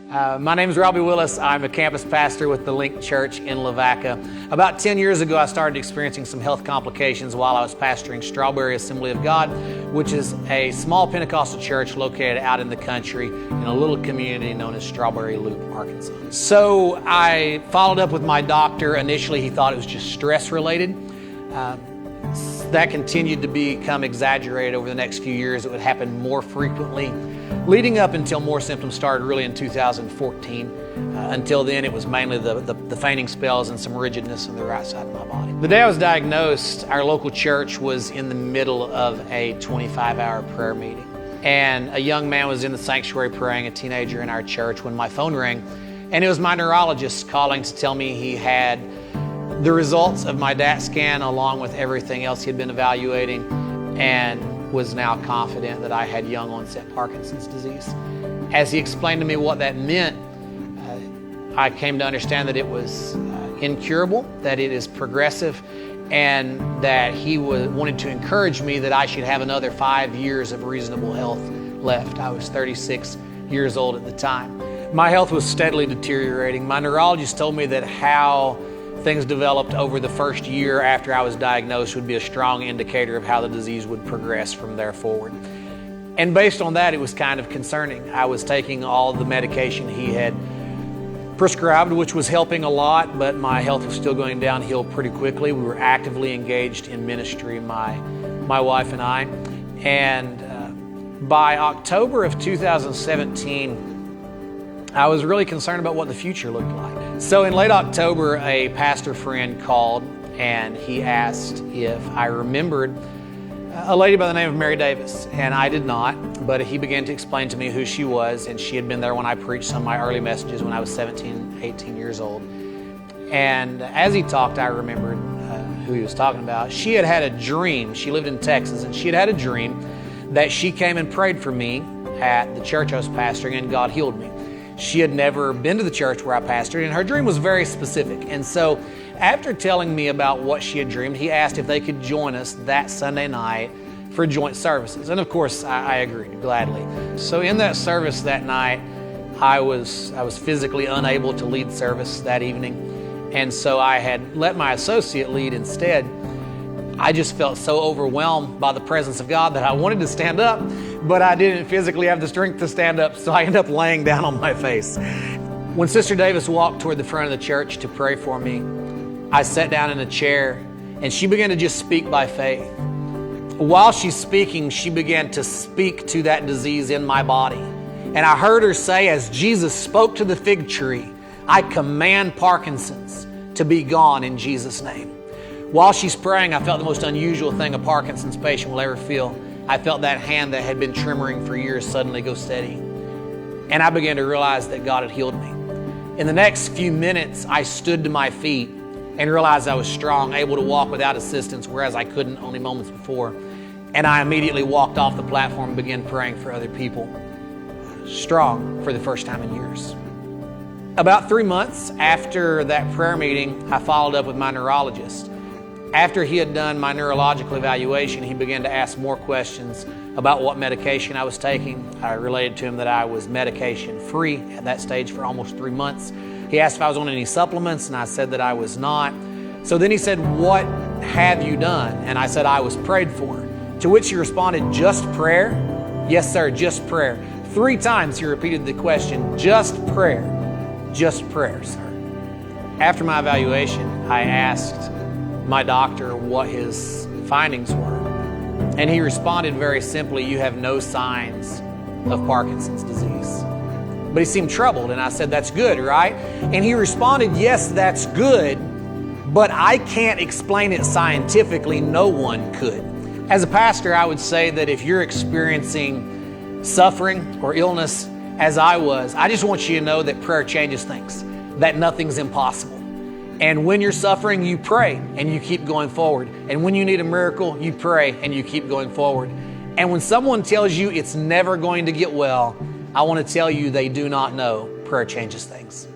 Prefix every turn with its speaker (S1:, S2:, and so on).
S1: My name is Robbie Willis. I'm a campus pastor with the Link Church in Lavaca. About 10 years ago, I started experiencing some health complications while I was pastoring Strawberry Assembly of God, which is a small Pentecostal church located out in the country in a little community known as Strawberry Loop, Arkansas. So I followed up with my doctor. Initially, he thought it was just stress-related. That continued to become exaggerated over the next few years. It would happen more frequently, leading up until more symptoms started really in 2014. Until then, it was mainly the fainting spells and some rigidness in the right side of my body. The day I was diagnosed, our local church was in the middle of a 25-hour prayer meeting. And a young man was in the sanctuary praying, a teenager in our church, when my phone rang. And it was my neurologist calling to tell me he had the results of my DAT scan along with everything else he had been evaluating, and was now confident that I had young onset Parkinson's disease. As he explained to me what that meant, I came to understand that it was incurable, that it is progressive, and that he wanted to encourage me that I should have another 5 years of reasonable health left. I was 36 years old at the time. My health was steadily deteriorating. My neurologist told me that how things developed over the first year after I was diagnosed would be a strong indicator of how the disease would progress from there forward. And based on that, it was kind of concerning. I was taking all the medication he had prescribed, which was helping a lot, but my health was still going downhill pretty quickly. We were actively engaged in ministry, my wife and I. And by October of 2017, I was really concerned about what the future looked like. So in late October, a pastor friend called and he asked if I remembered a lady by the name of Mary Davis. And I did not, but he began to explain to me who she was, and she had been there when I preached some of my early messages when I was 17, 18 years old. And as he talked, I remembered who he was talking about. She had had a dream. She lived in Texas, and she had had a dream that she came and prayed for me at the church I was pastoring, and God healed me. She had never been to the church where I pastored, and her dream was very specific. And so after telling me about what she had dreamed, he asked if they could join us that Sunday night for joint services. And of course, I agreed gladly. So in that service that night, I was physically unable to lead service that evening. And so I had let my associate lead instead. I just felt so overwhelmed by the presence of God that I wanted to stand up, but I didn't physically have the strength to stand up, so I ended up laying down on my face. When Sister Davis walked toward the front of the church to pray for me, I sat down in a chair, and she began to just speak by faith. While she's speaking, she began to speak to that disease in my body. And I heard her say, as Jesus spoke to the fig tree, I command Parkinson's to be gone in Jesus' name. While she's praying, I felt the most unusual thing a Parkinson's patient will ever feel. I felt that hand that had been tremoring for years suddenly go steady. And I began to realize that God had healed me. In the next few minutes, I stood to my feet and realized I was strong, able to walk without assistance, whereas I couldn't only moments before. And I immediately walked off the platform and began praying for other people. Strong for the first time in years. About 3 months after that prayer meeting, I followed up with my neurologist. After he had done my neurological evaluation, he began to ask more questions about what medication I was taking. I related to him that I was medication-free at that stage for almost 3 months. He asked if I was on any supplements, and I said that I was not. So then he said, "What have you done?" And I said, "I was prayed for." To which he responded, "Just prayer?" "Yes, sir, just prayer." 3 times he repeated the question, "Just prayer, just prayer, sir." After my evaluation, I asked my doctor what his findings were. And he responded very simply, "You have no signs of Parkinson's disease." But he seemed troubled, and I said, "That's good, right?" And he responded, "Yes, that's good, but I can't explain it scientifically. No one could." As a pastor, I would say that if you're experiencing suffering or illness as I was, I just want you to know that prayer changes things, that nothing's impossible. And when you're suffering, you pray and you keep going forward. And when you need a miracle, you pray and you keep going forward. And when someone tells you it's never going to get well, I want to tell you they do not know prayer changes things.